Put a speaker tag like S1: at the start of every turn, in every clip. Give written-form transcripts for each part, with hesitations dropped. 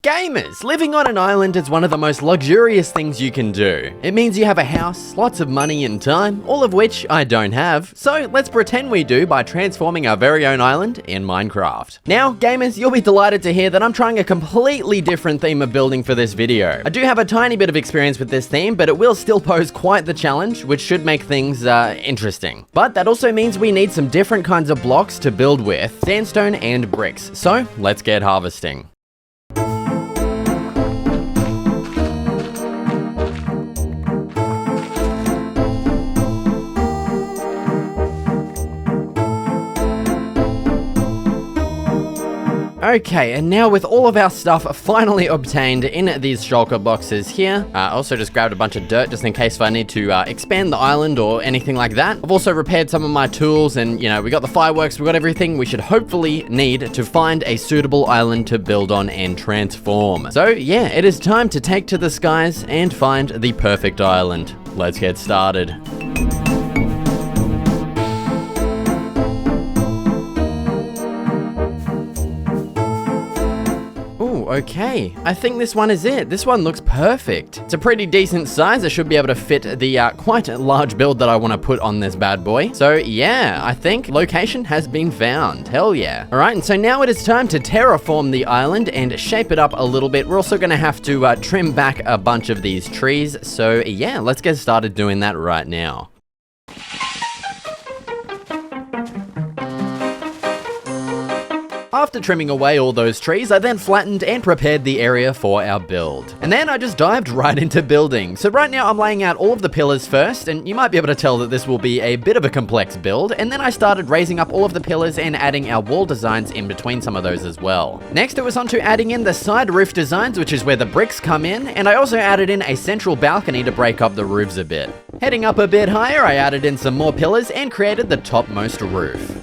S1: Gamers, living on an island is one of the most luxurious things you can do. It means you have a house, lots of money and time, all of which I don't have, so let's pretend we do by transforming our very own island in Minecraft. Now, gamers, you'll be delighted to hear that I'm trying a completely different theme of building for this video. I do have a tiny bit of experience with this theme, but it will still pose quite the challenge, which should make things interesting. But that also means we need some different kinds of blocks to build with, sandstone and bricks. So, let's get harvesting. Okay, and now with all of our stuff finally obtained in these shulker boxes here, I also just grabbed a bunch of dirt just in case if I need to expand the island or anything like that. I've also repaired some of my tools and, you know, we got the fireworks, we got everything we should hopefully need to find a suitable island to build on and transform. So yeah, it is time to take to the skies and find the perfect island. Let's get started. Okay, I think this one is it. This one looks perfect. It's a pretty decent size. I should be able to fit the quite large build that I want to put on this bad boy. So yeah, I think location has been found. Hell yeah. All right, and so now it is time to terraform the island and shape it up a little bit. We're also going to have to trim back a bunch of these trees. So yeah, let's get started doing that right now. After trimming away all those trees, I then flattened and prepared the area for our build. And then I just dived right into building. So right now I'm laying out all of the pillars first, and you might be able to tell that this will be a bit of a complex build, and then I started raising up all of the pillars and adding our wall designs in between some of those as well. Next it was on to adding in the side roof designs, which is where the bricks come in, and I also added in a central balcony to break up the roofs a bit. Heading up a bit higher, I added in some more pillars and created the topmost roof.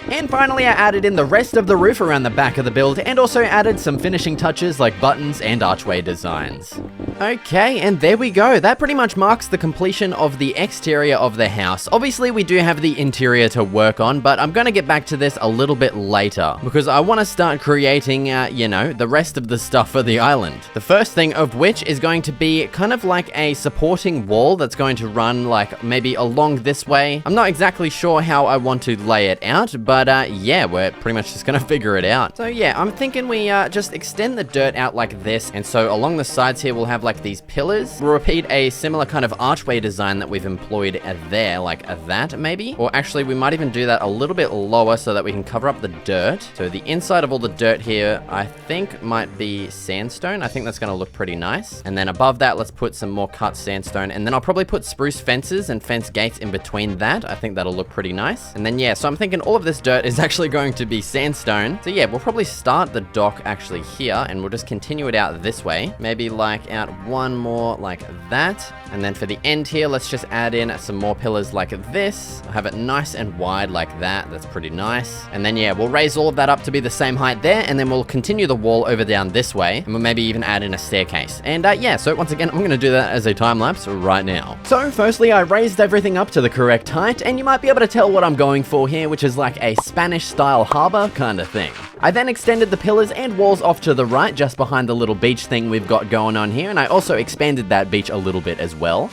S1: And finally, I added in the rest of the roof around the back of the build and also added some finishing touches like buttons and archway designs. Okay, and there we go. That pretty much marks the completion of the exterior of the house. Obviously, we do have the interior to work on, but I'm going to get back to this a little bit later because I want to start creating, you know, the rest of the stuff for the island. The first thing of which is going to be kind of like a supporting wall that's going to run like maybe along this way. I'm not exactly sure how I want to lay it out, but yeah, we're pretty much just gonna figure it out. So yeah, I'm thinking we just extend the dirt out like this, and so along the sides here we'll have like these pillars. We'll repeat a similar kind of archway design that we've employed there, like that maybe. Or actually we might even do that a little bit lower so that we can cover up the dirt. So the inside of all the dirt here I think might be sandstone. I think that's gonna look pretty nice. And then above that let's put some more cut sandstone, and then I'll probably put spruce fences and fence gates in between that. I think that'll look pretty nice. And then yeah, so I'm thinking all of this dirt is actually going to be sandstone. So yeah, we'll probably start the dock actually here and we'll just continue it out this way. Maybe like out one more like that. And then for the end here, let's just add in some more pillars like this. Have it nice and wide like that. That's pretty nice. And then yeah, we'll raise all of that up to be the same height there, and then we'll continue the wall over down this way, and we'll maybe even add in a staircase. And yeah, so once again, I'm gonna do that as a time lapse right now. So firstly, I raised everything up to the correct height, and you might be able to tell what I'm going for here, which is like a Spanish style harbor kind of thing. I then extended the pillars and walls off to the right, just behind the little beach thing we've got going on here, and I also expanded that beach a little bit as well.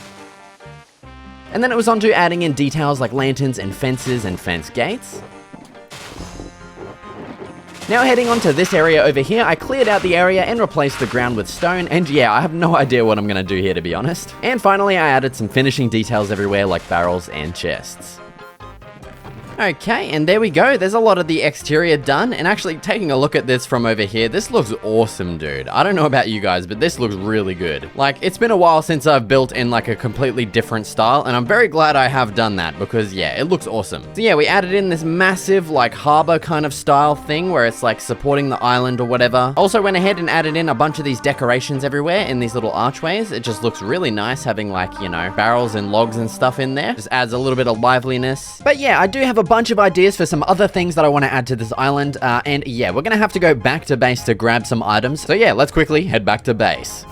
S1: And then it was on to adding in details like lanterns and fences and fence gates. Now heading on to this area over here, I cleared out the area and replaced the ground with stone, and yeah, I have no idea what I'm gonna do here to be honest. And finally I added some finishing details everywhere like barrels and chests. Okay, and there we go. There's a lot of the exterior done, and actually taking a look at this from over here, this looks awesome, dude. I don't know about you guys, but this looks really good. Like, it's been a while since I've built in like a completely different style, and I'm very glad I have done that because yeah, it looks awesome. So yeah, we added in this massive like harbor kind of style thing where it's like supporting the island or whatever. Also went ahead and added in a bunch of these decorations everywhere in these little archways. It just looks really nice having like, you know, barrels and logs and stuff in there. Just adds a little bit of liveliness. But yeah, I do have a bunch of ideas for some other things that I want to add to this island, and yeah, we're gonna have to go back to base to grab some items. So yeah, let's quickly head back to base.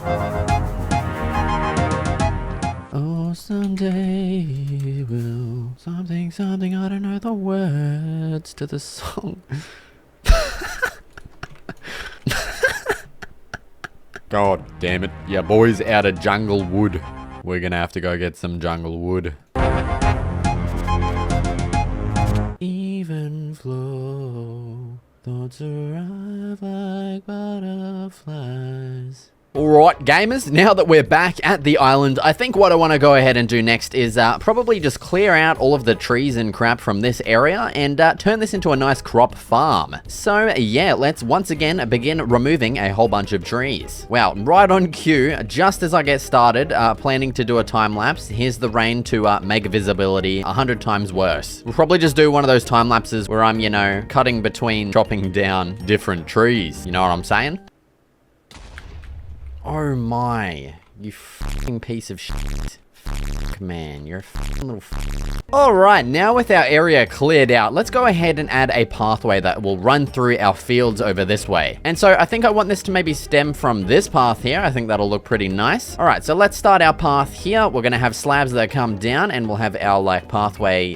S1: Oh, someday we'll something, I don't know the words to the song. God damn it. Yeah, boys, out of jungle wood. We're gonna have to go get some jungle wood. Even flow, thoughts arrive like butterflies. Alright gamers, now that we're back at the island, I think what I want to go ahead and do next is probably just clear out all of the trees and crap from this area and turn this into a nice crop farm. So yeah, let's once again begin removing a whole bunch of trees. Wow, right on cue, just as I get started planning to do a time lapse, here's the rain to make visibility 100 times worse. We'll probably just do one of those time lapses where I'm, you know, cutting between chopping down different trees. You know what I'm saying? Oh my, you fucking piece of shit. Fuck, man, you're a fucking little Alright, now with our area cleared out, let's go ahead and add a pathway that will run through our fields over this way. And so I think I want this to maybe stem from this path here. I think that'll look pretty nice. Alright, so let's start our path here. We're gonna have slabs that come down and we'll have our like pathway,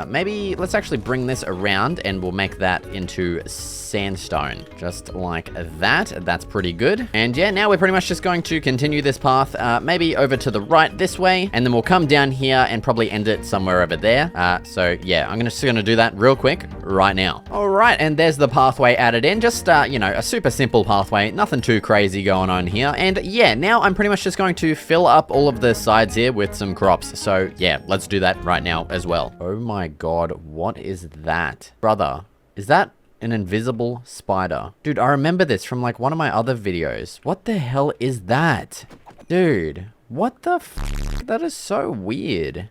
S1: maybe let's actually bring this around and we'll make that into sandstone, just like that. That's pretty good. And yeah, now we're pretty much just going to continue this path, maybe over to the right this way, and then we'll come down here and probably end it somewhere over there. So yeah, I'm just gonna do that real quick right now. All right, and there's the pathway added in. Just, you know, a super simple pathway, nothing too crazy going on here. And yeah, now I'm pretty much just going to fill up all of the sides here with some crops. So yeah, let's do that right now as well. Oh my God, what is that? Brother, is that an invisible spider? Dude, I remember this from like one of my other videos. What the hell is that? Dude, what the f? That is so weird.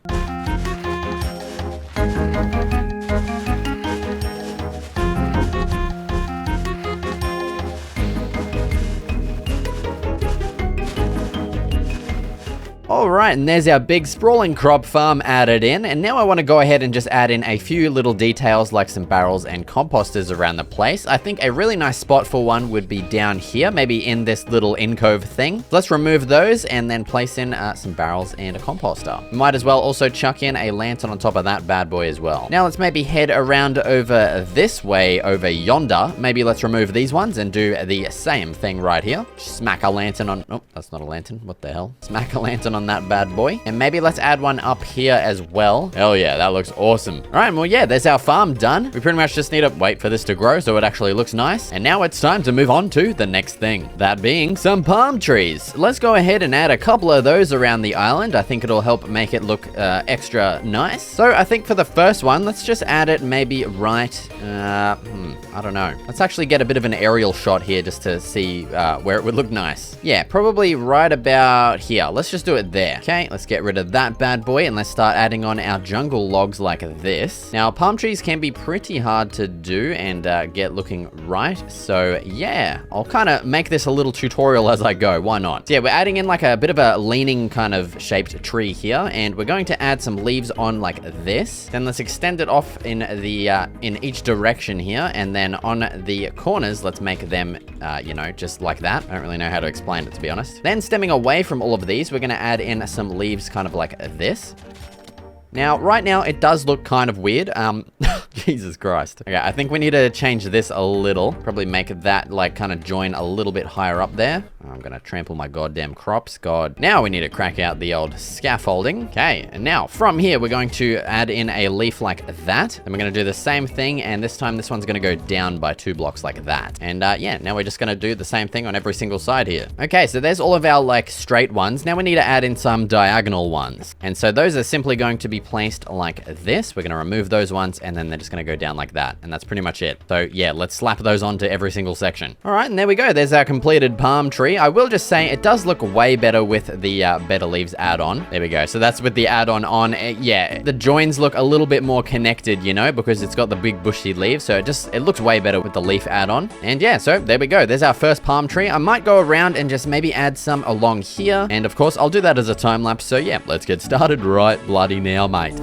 S1: Alright, and there's our big sprawling crop farm added in, and now I want to go ahead and just add in a few little details like some barrels and composters around the place. I think a really nice spot for one would be down here, maybe in this little incove thing. Let's remove those and then place in some barrels and a composter. Might as well also chuck in a lantern on top of that bad boy as well. Now let's maybe head around over this way, over yonder. Maybe let's remove these ones and do the same thing right here. Smack a lantern on, oh, that's not a lantern, what the hell? Smack a lantern on that bad boy. And maybe let's add one up here as well. Hell yeah, that looks awesome. All right, well, yeah, there's our farm done. We pretty much just need to wait for this to grow so it actually looks nice. And now it's time to move on to the next thing. That being some palm trees. Let's go ahead and add a couple of those around the island. I think it'll help make it look extra nice. So I think for the first one, let's just add it maybe right, I don't know. Let's actually get a bit of an aerial shot here just to see where it would look nice. Yeah, probably right about here. Let's just do it there. Okay, let's get rid of that bad boy and let's start adding on our jungle logs like this. Now, palm trees can be pretty hard to do and get looking right. So yeah, I'll kind of make this a little tutorial as I go. Why not? So yeah, we're adding in like a bit of a leaning kind of shaped tree here, and we're going to add some leaves on like this. Then let's extend it off in the in each direction here, and then on the corners, let's make them, you know, just like that. I don't really know how to explain it, to be honest. Then stemming away from all of these, we're going to add in some leaves kind of like this. Now, right now, it does look kind of weird. Jesus Christ. Okay, I think we need to change this a little. Probably make that, like, kind of join a little bit higher up there. I'm gonna trample my goddamn crops. God. Now we need to crack out the old scaffolding. Okay, and now, from here, we're going to add in a leaf like that. Then we're gonna do the same thing, and this time, this one's gonna go down by 2 blocks like that. And, yeah, now we're just gonna do the same thing on every single side here. Okay, so there's all of our, like, straight ones. Now we need to add in some diagonal ones. And so those are simply going to be placed like this. We're gonna remove those ones, and then they're just gonna go down like that, and that's pretty much it. So yeah, let's slap those onto every single section. All right, and there we go. There's our completed palm tree. I will just say it does look way better with the Better Leaves add-on. There we go. So that's with the add-on on. Yeah, the joins look a little bit more connected, you know, because it's got the big bushy leaves. So it looks way better with the leaf add-on. And yeah, so there we go. There's our first palm tree. I might go around and just maybe add some along here. And of course, I'll do that as a time lapse. So yeah, let's get started right bloody now, mate.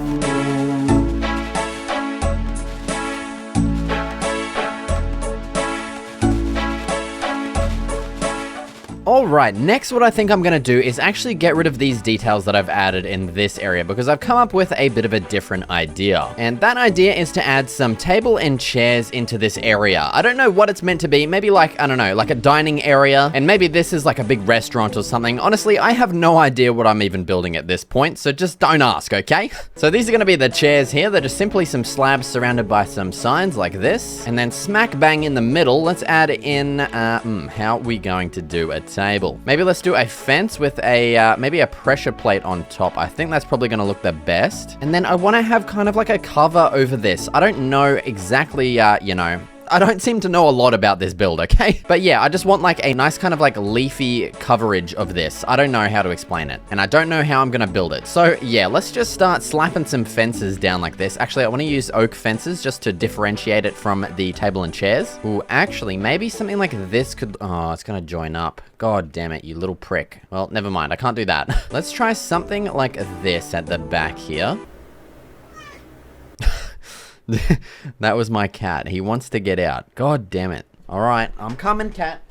S1: Alright, next what I think I'm going to do is actually get rid of these details that I've added in this area because I've come up with a bit of a different idea. And that idea is to add some table and chairs into this area. I don't know what it's meant to be. Maybe like, I don't know, like a dining area. And maybe this is like a big restaurant or something. Honestly, I have no idea what I'm even building at this point, so just don't ask, okay? So these are going to be the chairs here. They're just simply some slabs surrounded by some signs like this. And then smack bang in the middle, let's add in, how are we going to do a table? Maybe let's do a fence with a, maybe a pressure plate on top. I think that's probably going to look the best. And then I want to have kind of like a cover over this. I don't know exactly, you know, I don't seem to know a lot about this build, okay? But yeah, I just want like a nice kind of like leafy coverage of this. I don't know how to explain it. And I don't know how I'm gonna build it. So yeah, let's just start slapping some fences down like this. Actually, I wanna use oak fences just to differentiate it from the table and chairs. Ooh, actually, maybe something like this could, oh, it's gonna join up. God damn it, you little prick. Well, never mind, I can't do that. Let's try something like this at the back here. That was my cat. He wants to get out. God damn it. All right, I'm coming, cat.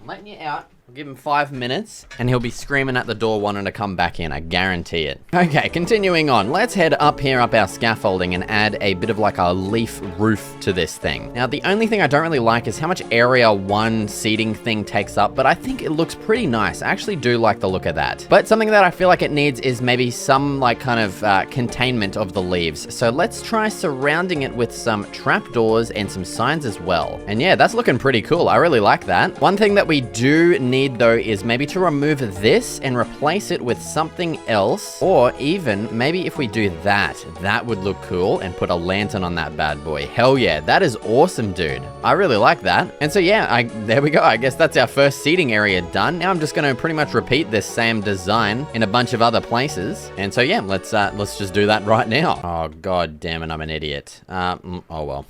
S1: I'm letting you out. I'll give him 5 minutes, and he'll be screaming at the door wanting to come back in. I guarantee it. Okay, continuing on. Let's head up here, up our scaffolding, and add a bit of like a leaf roof to this thing. Now, the only thing I don't really like is how much area one seating thing takes up, but I think it looks pretty nice. I actually do like the look of that. But something that I feel like it needs is maybe some like kind of containment of the leaves. So let's try surrounding it with some trapdoors and some signs as well. And yeah, that's looking pretty cool. I really like that. One thing that we do need though is maybe to remove this and replace it with something else, or even maybe if we do that, that would look cool, and put a lantern on that bad boy. Hell yeah, that is awesome, dude. I really like that. And so yeah, there we go. I guess that's our first seating area done. Now I'm just going to pretty much repeat this same design in a bunch of other places. And so yeah, let's just do that right now. Oh god damn it, I'm an idiot. Oh well.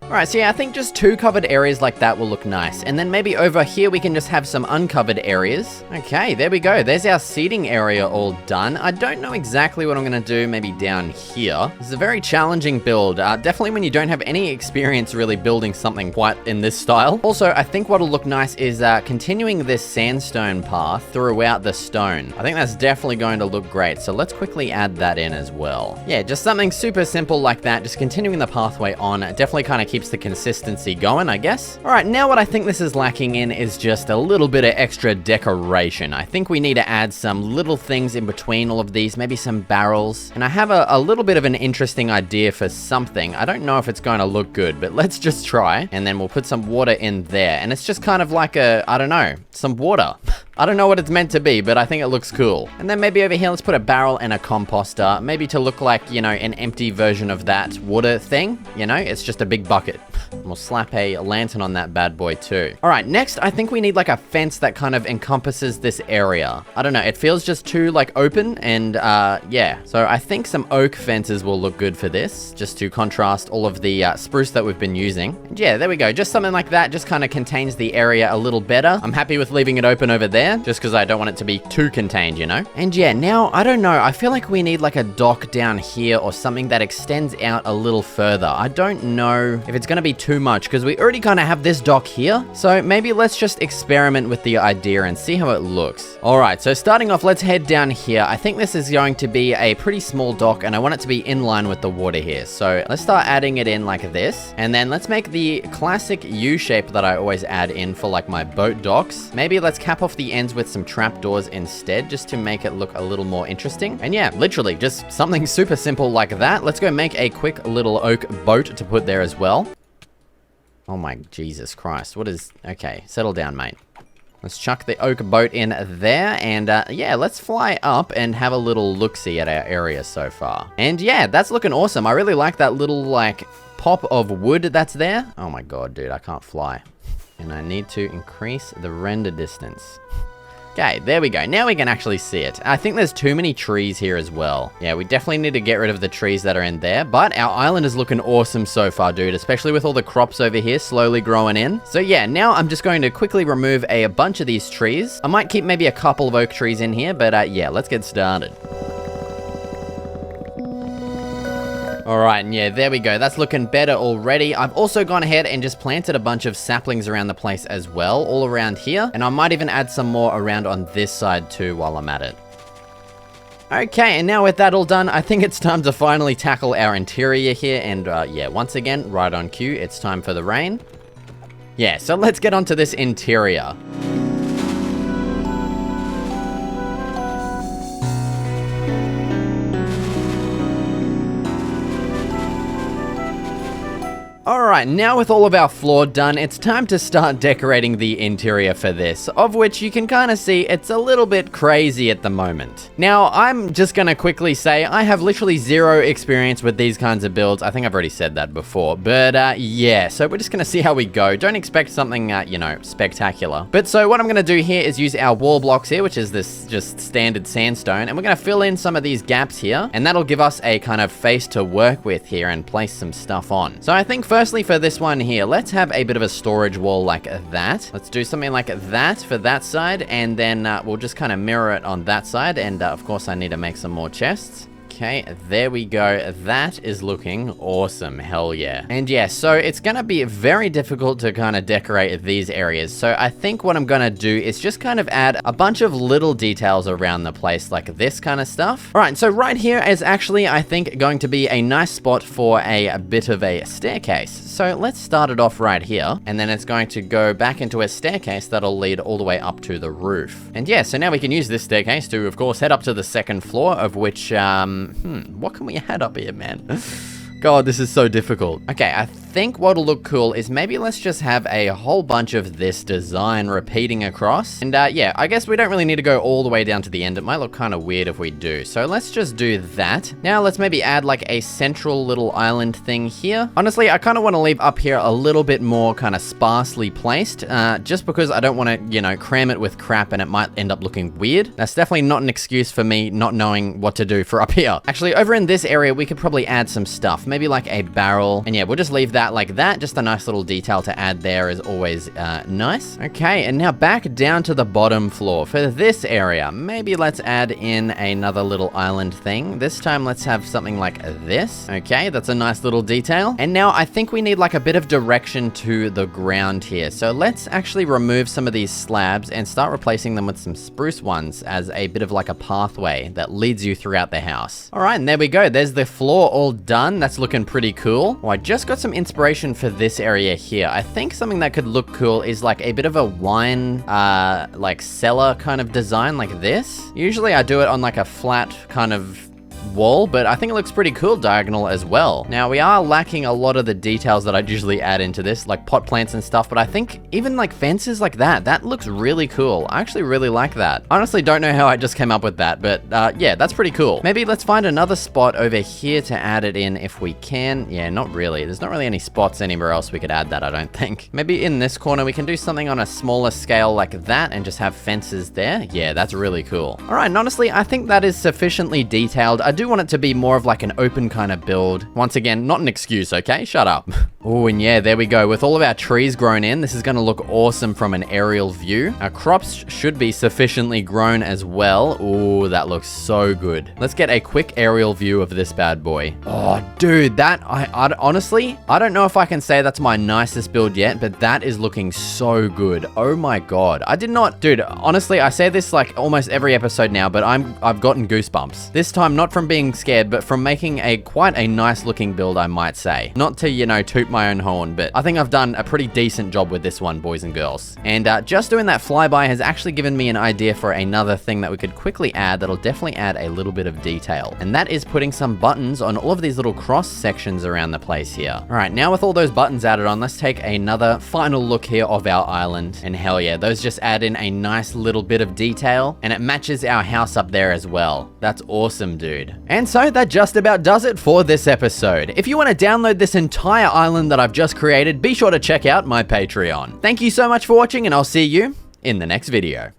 S1: Alright, so yeah, I think just 2 covered areas like that will look nice. And then maybe over here we can just have some uncovered areas. Okay, there we go. There's our seating area all done. I don't know exactly what I'm going to do maybe down here. This is a very challenging build. Definitely when you don't have any experience really building something quite in this style. Also, I think what'll look nice is continuing this sandstone path throughout the stone. I think that's definitely going to look great. So let's quickly add that in as well. Yeah, just something super simple like that. Just continuing the pathway on. Definitely kind of keeps the consistency going, I guess. All right, now what I think this is lacking in is just a little bit of extra decoration. I think we need to add some little things in between all of these, maybe some barrels. And I have a little bit of an interesting idea for something. I don't know if it's going to look good, but let's just try. And then we'll put some water in there. And it's just kind of like I don't know, some water. I don't know what it's meant to be, but I think it looks cool. And then maybe over here, let's put a barrel and a composter, maybe to look like, you know, an empty version of that water thing. You know, it's just a big bucket. And we'll slap a lantern on that bad boy too. All right, next, I think we need like a fence that kind of encompasses this area. I don't know, it feels just too like open and yeah. So I think some oak fences will look good for this, just to contrast all of the spruce that we've been using. And yeah, there we go. Just something like that just kind of contains the area a little better. I'm happy with leaving it open over there, just because I don't want it to be too contained, you know? And yeah, now, I don't know, I feel like we need like a dock down here or something that extends out a little further. I don't know if it's gonna be too much, because we already kind of have this dock here. So maybe let's just experiment with the idea and see how it looks. All right, so starting off, let's head down here. I think this is going to be a pretty small dock, and I want it to be in line with the water here. So let's start adding it in like this. And then let's make the classic U shape that I always add in for like my boat docks. Maybe let's cap off the ends with some trapdoors instead, just to make it look a little more interesting. And yeah, literally just something super simple like that. Let's go make a quick little oak boat to put there as well. Oh my Jesus Christ, what is... Okay, settle down, mate. Let's chuck the oak boat in there, and yeah, let's fly up and have a little look-see at our area so far. And yeah, that's looking awesome. I really like that little, like, pop of wood that's there. Oh my god, dude, I can't fly. And I need to increase the render distance. Okay, there we go. Now we can actually see it. I think there's too many trees here as well. Yeah, we definitely need to get rid of the trees that are in there, but our island is looking awesome so far, dude, especially with all the crops over here slowly growing in. So yeah, now I'm just going to quickly remove a bunch of these trees. I might keep maybe a couple of oak trees in here, but yeah, let's get started. Alright, and yeah, there we go. That's looking better already. I've also gone ahead and just planted a bunch of saplings around the place as well, all around here. And I might even add some more around on this side too while I'm at it. Okay, and now with that all done, I think it's time to finally tackle our interior here. And yeah, once again, right on cue, it's time for the rain. Yeah, so let's get onto this interior. Alright, now with all of our floor done, it's time to start decorating the interior for this, of which you can kind of see it's a little bit crazy at the moment. Now, I'm just gonna quickly say I have literally zero experience with these kinds of builds. I think I've already said that before, but yeah, so we're just gonna see how we go. Don't expect something, you know, spectacular. But so what I'm gonna do here is use our wall blocks here, which is this just standard sandstone, and we're gonna fill in some of these gaps here, and that'll give us a kind of face to work with here and place some stuff on. So I think firstly for this one here, let's have a bit of a storage wall like that. Let's do something like that for that side, and then we'll just kind of mirror it on that side, and of course I need to make some more chests. Okay, there we go. That is looking awesome. Hell yeah. And yeah, so it's gonna be very difficult to kind of decorate these areas. So I think what I'm gonna do is just kind of add a bunch of little details around the place, like this kind of stuff. All right, so right here is actually, I think, going to be a nice spot for a bit of a staircase. So let's start it off right here, and then it's going to go back into a staircase that'll lead all the way up to the roof. And yeah, so now we can use this staircase to, of course, head up to the second floor, of which, what can we add up here, man? God, this is so difficult. Okay, I think what'll look cool is maybe let's just have a whole bunch of this design repeating across. And yeah, I guess we don't really need to go all the way down to the end. It might look kind of weird if we do. So let's just do that. Now let's maybe add like a central little island thing here. Honestly, I kind of want to leave up here a little bit more kind of sparsely placed, just because I don't want to, you know, cram it with crap and it might end up looking weird. That's definitely not an excuse for me not knowing what to do for up here. Actually, over in this area, we could probably add some stuff. Maybe like a barrel. And yeah, we'll just leave that like that. Just a nice little detail to add there is always nice. Okay, and now back down to the bottom floor. For this area, maybe let's add in another little island thing. This time, let's have something like this. Okay, that's a nice little detail. And now I think we need like a bit of direction to the ground here. So let's actually remove some of these slabs and start replacing them with some spruce ones as a bit of like a pathway that leads you throughout the house. All right, and there we go. There's the floor all done. That's looking pretty cool. Well, I just got some inspiration for this area here. I think something that could look cool is like a bit of a wine, like cellar kind of design like this. Usually I do it on like a flat kind of wall, but I think it looks pretty cool diagonal as well. Now we are lacking a lot of the details that I'd usually add into this, like pot plants and stuff, but I think even like fences like that looks really cool. I actually really like that. Honestly, don't know how I just came up with that, but yeah, that's pretty cool. Maybe let's find another spot over here to add it in if we can. Yeah, not really. There's not really any spots anywhere else we could add that, I don't think. Maybe in this corner we can do something on a smaller scale like that and just have fences there. Yeah, that's really cool. All right, and honestly, I think that is sufficiently detailed. I do want it to be more of like an open kind of build. Once again, not an excuse, okay? Shut up. Oh, and yeah, there we go. With all of our trees grown in, this is going to look awesome from an aerial view. Our crops should be sufficiently grown as well. Oh, that looks so good. Let's get a quick aerial view of this bad boy. Oh, dude, that, I honestly, I don't know if I can say that's my nicest build yet, but that is looking so good. Oh my God. I did not, dude, honestly, I say this like almost every episode now, but I've gotten goosebumps. This time, not from being scared, but from making quite a nice looking build, I might say. Not to, you know, toot my own horn, but I think I've done a pretty decent job with this one, boys and girls. And just doing that flyby has actually given me an idea for another thing that we could quickly add that'll definitely add a little bit of detail. And that is putting some buttons on all of these little cross sections around the place here. All right, now with all those buttons added on, let's take another final look here of our island. And hell yeah, those just add in a nice little bit of detail, and it matches our house up there as well. That's awesome, dude. And so that just about does it for this episode. If you want to download this entire island that I've just created, be sure to check out my Patreon. Thank you so much for watching, and I'll see you in the next video.